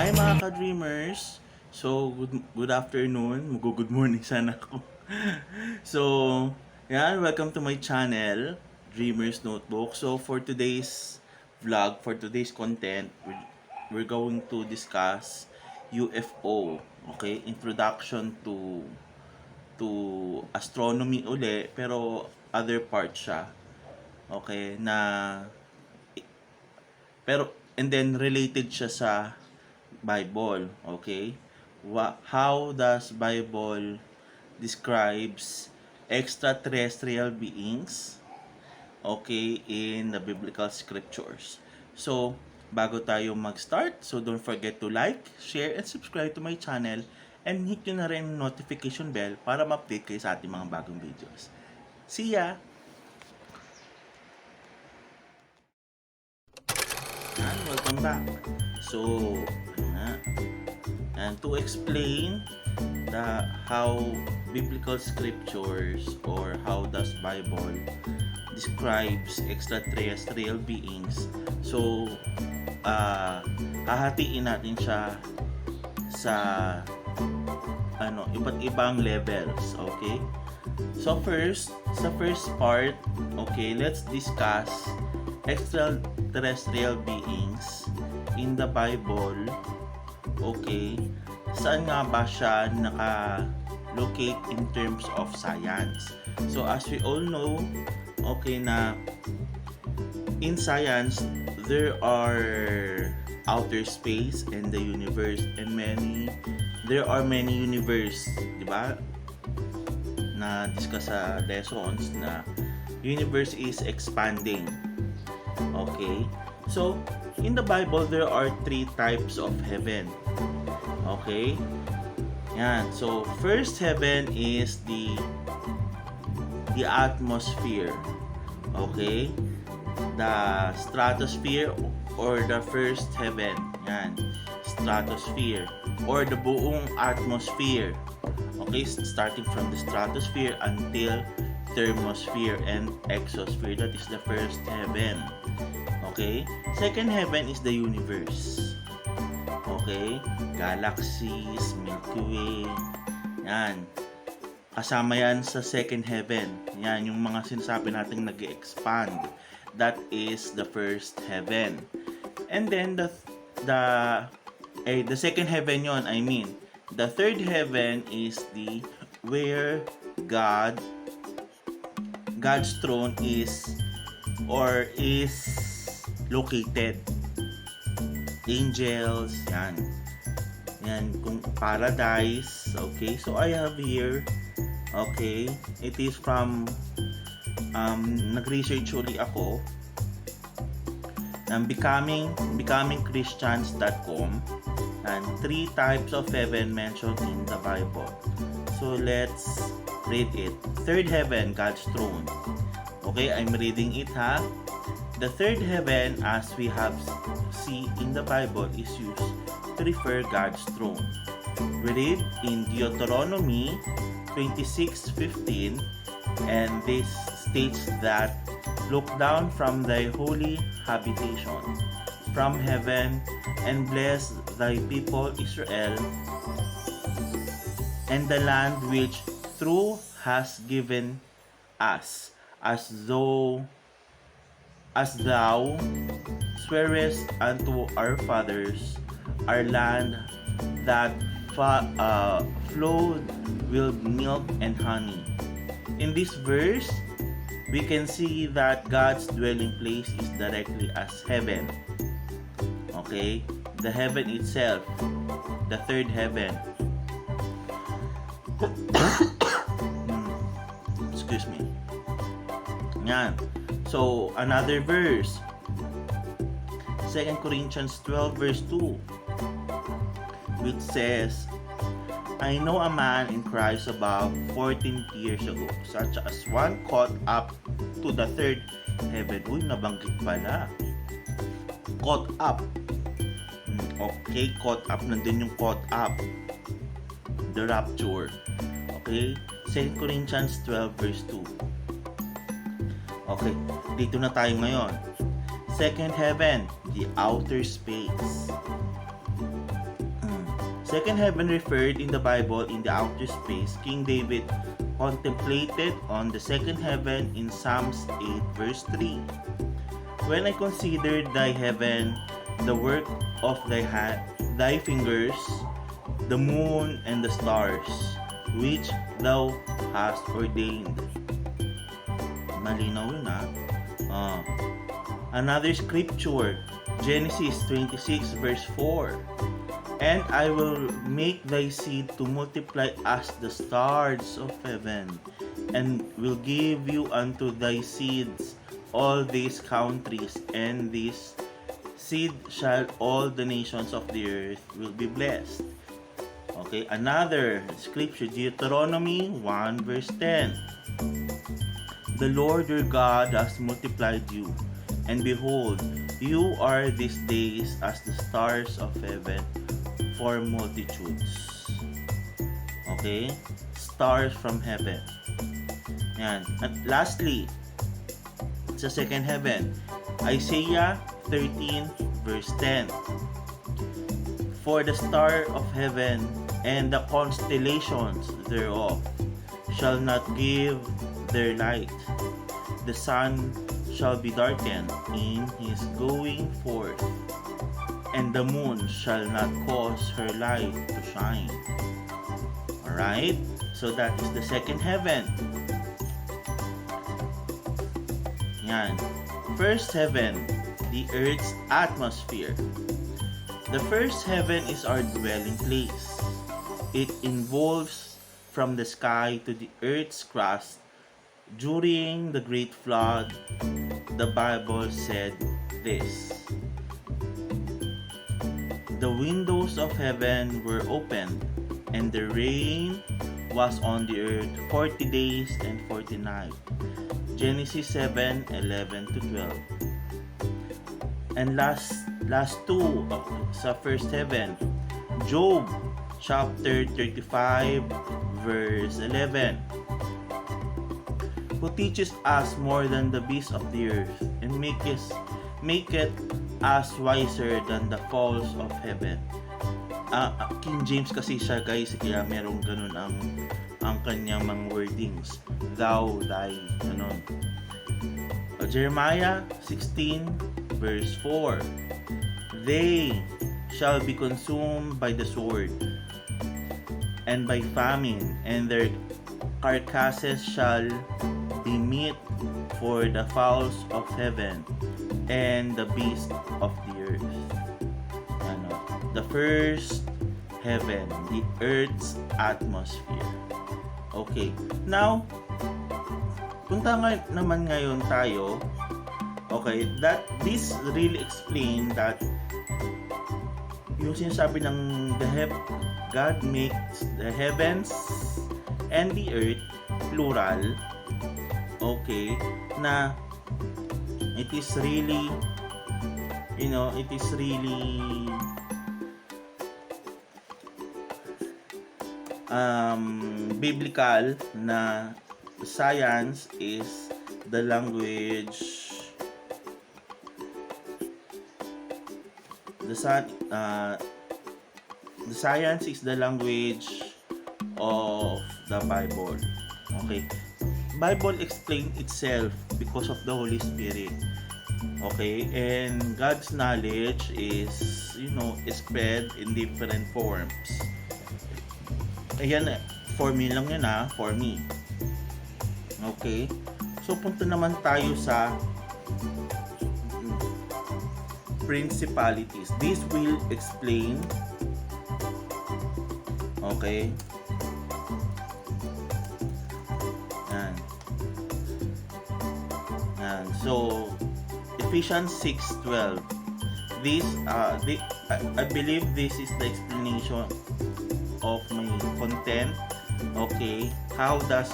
Hi mga ka-dreamers! So, good afternoon. Good morning sana ako. So, yan, welcome to my channel, Dreamers Notebook. So, for today's vlog, for today's content, we're going to discuss UFO. Okay? Introduction to astronomy uli, pero other part siya. Okay? Pero, and then related siya sa Bible, okay? How does Bible describes extraterrestrial beings, okay, in the biblical scriptures? So, bago tayo mag-start, so don't forget to like, share, and subscribe to my channel, and hit nyo na rin notification bell para ma-update kayo sa ating mga bagong videos. See ya! And welcome back. So, and to explain how biblical scriptures or how does Bible describes extraterrestrial beings, so hahatiin natin siya sa iba't ibang levels, okay? So sa first part, okay, let's discuss extraterrestrial beings in the Bible. Okay, saan nga ba siya naka-locate in terms of science? So as we all know, okay, na in science there are outer space and the universe, and there are many universe, di ba? Na discuss sa lessons na universe is expanding. Okay, so in the Bible there are 3 types of heaven. Okay, yan. So first heaven is the atmosphere. Okay, the stratosphere or the first heaven. Yan, stratosphere or the buong atmosphere. Okay, starting from the stratosphere until thermosphere and exosphere. That is the first heaven. Okay, second heaven is the universe. Okay, galaxies, Milky Way, yan, kasama yan sa second heaven. Yan, yung mga sinasabi natin nag-expand, that is the first heaven. And then the second heaven yon, I mean the third heaven is where God's throne is located. Angels, yan kung paradise. Okay, so I have here, okay, it is from nag-research ulit ako ng becomingchristians.com, and 3 types of heaven mentioned in the Bible. So let's read it. Third heaven, God's throne. Okay, I'm reading it, ha. The third heaven, as we have seen in the Bible, is used to refer God's throne. We read in Deuteronomy 26:15, and this states that, "Look down from thy holy habitation, from heaven, and bless thy people Israel, and the land which thou hast given us, as thou swearest unto our fathers, our land that flowed with milk and honey." In this verse, we can see that God's dwelling place is directly as heaven. Okay, the heaven itself, the third heaven. Excuse me. Yan. So, another verse, 2 Corinthians 12 verse 2, which says, "I know a man in Christ about 14 years ago, such as one caught up to the third heaven." Uy, nabanggit pala. Caught up. Okay, caught up. Nandun yung caught up. The rapture. Okay, 2 Corinthians 12 verse 2. Okay, dito na tayo ngayon. Second heaven, the outer space. Second heaven referred in the Bible in the outer space. King David contemplated on the second heaven in Psalms 8 verse 3. When I considered thy heaven, the work of thy fingers, the moon and the stars, which thou hast ordained. Malinaw yun Another scripture, Genesis 26 verse 4. And I will make thy seed to multiply as the stars of heaven, and will give you unto thy seeds all these countries, and this seed shall all the nations of the earth will be blessed. Okay, another scripture, Deuteronomy 1 verse 10. The Lord your God has multiplied you, and behold, you are these days as the stars of heaven for multitudes. Okay? Stars from heaven. Yan. At lastly, sa second heaven, Isaiah 13 verse 10. For the star of heaven and the constellations thereof shall not give their light. The sun shall be darkened in his going forth, and the moon shall not cause her light to shine. Alright? So that is the second heaven. Yan. First heaven, the earth's atmosphere. The first heaven is our dwelling place. It involves from the sky to the earth's crust. During the great flood, the Bible said this: the windows of heaven were opened, and the rain was on the earth 40 days and 40 nights. Genesis 7:11 to 12. And last two sa first heaven, Job chapter 35 verse 11. Who teaches us more than the beasts of the earth, and maketh us wiser than the fowls of heaven. King James kasi siya, guys, kaya merong ganun ang kanyang mga wordings. Thou, thy, ganun. Jeremiah 16 verse 4. They shall be consumed by the sword and by famine, and their carcasses shall be meat for the fowls of heaven and the beasts of the earth. The first heaven, the earth's atmosphere. Okay, now punta naman ngayon tayo. Okay, this really explain that yung sinasabi ng God makes the heavens and the earth, plural. Okay, na it is really, biblical na science is the language, the science is the language of the Bible. Okay, Bible explain itself because of the Holy Spirit. Okay, and God's knowledge is, spread in different forms. Ayan, for me lang yun for me. Okay, so punta naman tayo sa principalities. This will explain. Okay, so Ephesians 6:12. I believe this is the explanation of my content. Okay, how does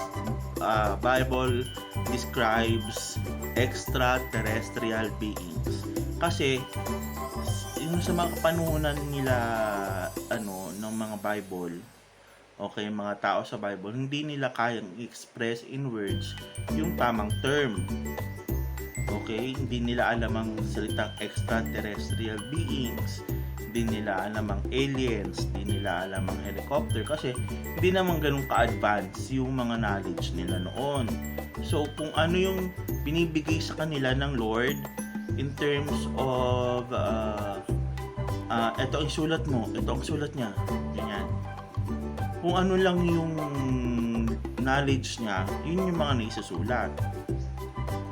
Bible describes extraterrestrial beings? Kasi yung sa mga kapanunan nila ng mga Bible, okay, mga tao sa Bible, hindi nila kayang express in words yung tamang term. Okay, hindi nila alam ang salitang extraterrestrial beings. di nila alam ang aliens, di nila alam ang helicopter kasi hindi naman ganun ka-advance yung mga knowledge nila noon. So kung ano yung binibigay sa kanila ng Lord in terms of ito ang sulat mo, ito ang sulat niya, ganyan. Kung ano lang yung knowledge niya, yun yung mga naisusulat.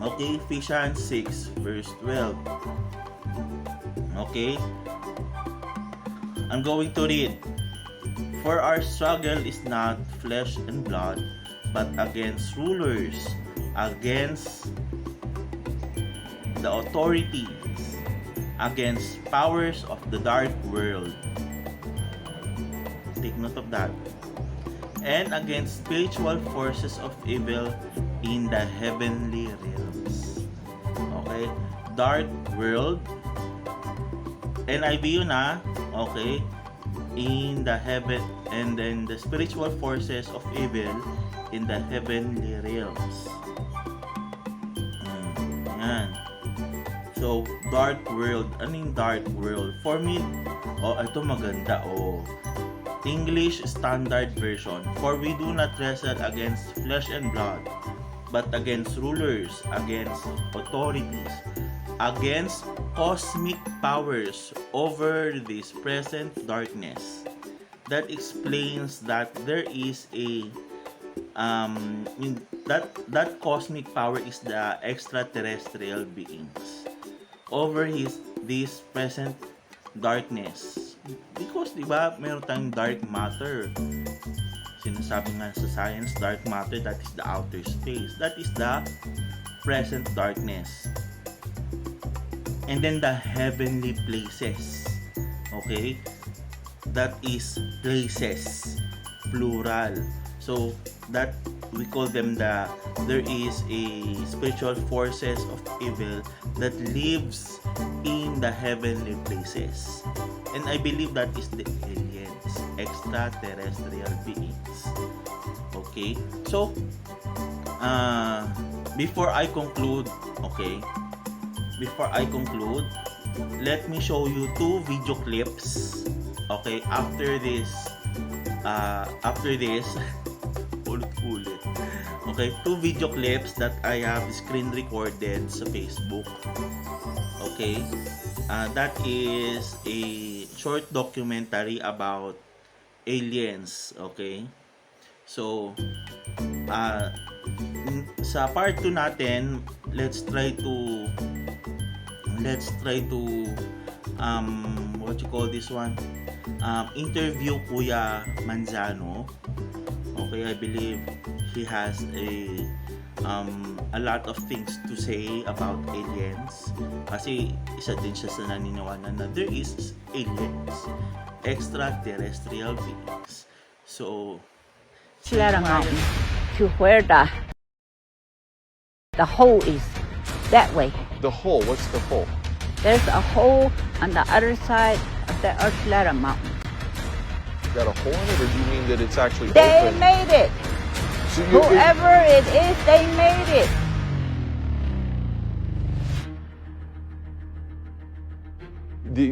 Okay, Ephesians 6 verse 12. Okay, I'm going to read. For our struggle is not flesh and blood, but against rulers, against the authorities, against powers of the dark world. Take note of that. And against spiritual forces of evil in the heavenly realms. Okay? Dark world. NIV yun na. Okay? In the heaven, and then the spiritual forces of evil in the heavenly realms. Yan. So, dark world. Ano yung dark world? For me, ito maganda. English Standard Version. For we do not wrestle against flesh and blood, but against rulers, against authorities, against cosmic powers over this present darkness. That explains that there is a that cosmic power is the extraterrestrial beings over this present darkness. Because diba meron tayong dark matter, sinasabi nga sa science, dark matter, that is the outer space, that is the present darkness. And then the heavenly places, okay, that is places, plural. So that we call them there is a spiritual forces of evil that lives in the heavenly places. And I believe that is the aliens, extraterrestrial beings. Okay? So, before I conclude, let me show you 2 video clips. Okay? After this, ulit. Okay? 2 video clips that I have screen recorded sa Facebook. Okay? That is a short documentary about aliens. Okay? So, sa part 2 natin, let's try to what you call this one? Interview Kuya Manzano. Okay, I believe he has a lot of things to say about aliens kasi isa din siya sa naniniwala na there is aliens, extraterrestrial beings. So, Sierra Mountain to where the hole is, that way. The hole, what's the hole? There's a hole on the other side of the Sierra Mountain. Got a hole in it, or do you mean that it's actually They open? made it. So Whoever it is, they made it.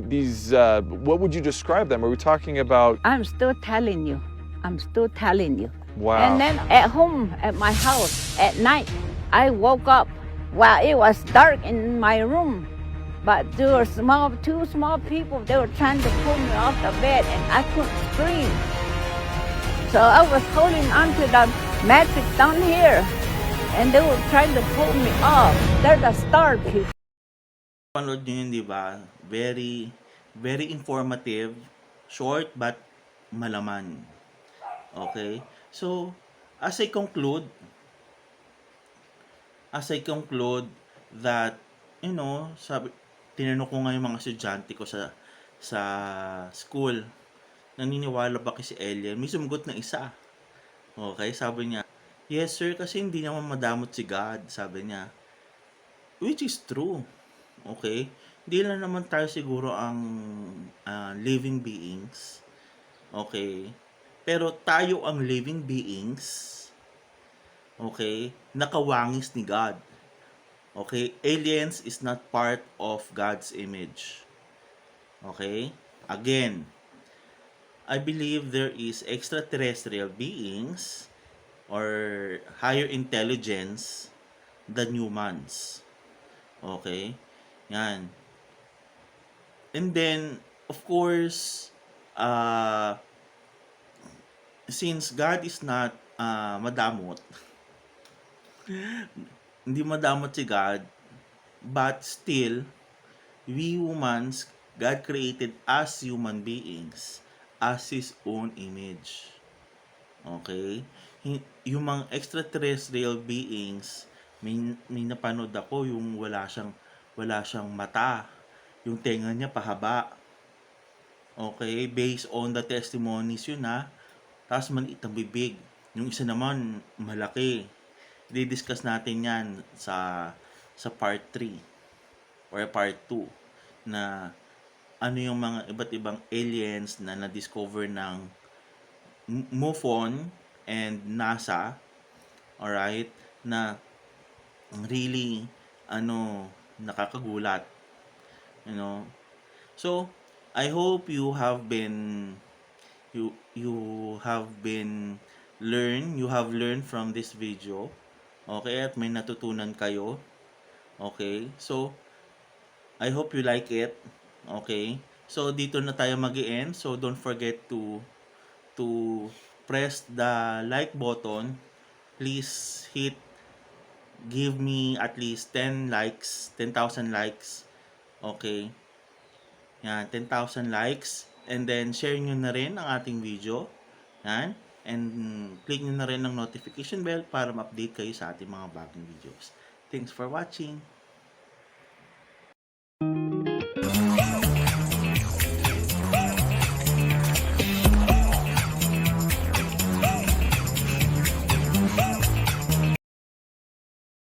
These, what would you describe them? Are we talking about? I'm still telling you. Wow. And then at home, at my house, at night, I woke up while it was dark in my room. But there were 2 small people, they were trying to pull me off the bed and I couldn't scream. So I was holding onto the mattress down here and they were trying to pull me off. They're the star people. panood nyo yun, di ba? Very, very informative, short but malaman. Okay? So, as I conclude that, tinanong ko nga yung mga estudyante ko sa school, naniniwala ba kasi alien? May sumagot na isa. Okay? Sabi niya, yes sir, kasi hindi naman madamot si God, sabi niya. Which is true. Okay? Hindi lang naman tayo siguro ang living beings. Okay? Pero tayo ang living beings. Okay? Nakawangis ni God. Okay? Aliens is not part of God's image. Okay? Again, I believe there is extraterrestrial beings or higher intelligence than humans. Okay? Yan. And then, of course, uh, since God is not madamot, hindi madamot si God, but still, we humans, God created us human beings as His own image. Okay? Yung mga extraterrestrial beings, may napanood ako yung wala siyang mata. Yung tenga niya pahaba. Okay? Based on the testimonies yun ha. Tapos maliit ang bibig. Yung isa naman, malaki. I-discuss natin yan sa part 3 or part 2 na ano yung mga iba't ibang aliens na na-discover ng MUFON and NASA, alright, na really nakakagulat, you know. So I hope you have been learned from this video, okay, at may natutunan kayo. Okay, so I hope you like it. Okay, so dito na tayo mag-e-end, so don't forget to press the like button. Please give me at least 10,000 likes. Okay. Yan, 10,000 likes. And then, share nyo na rin ang ating video. Yan. And click nyo na rin ang notification bell para ma-update kayo sa ating mga bagong videos. Thanks for watching.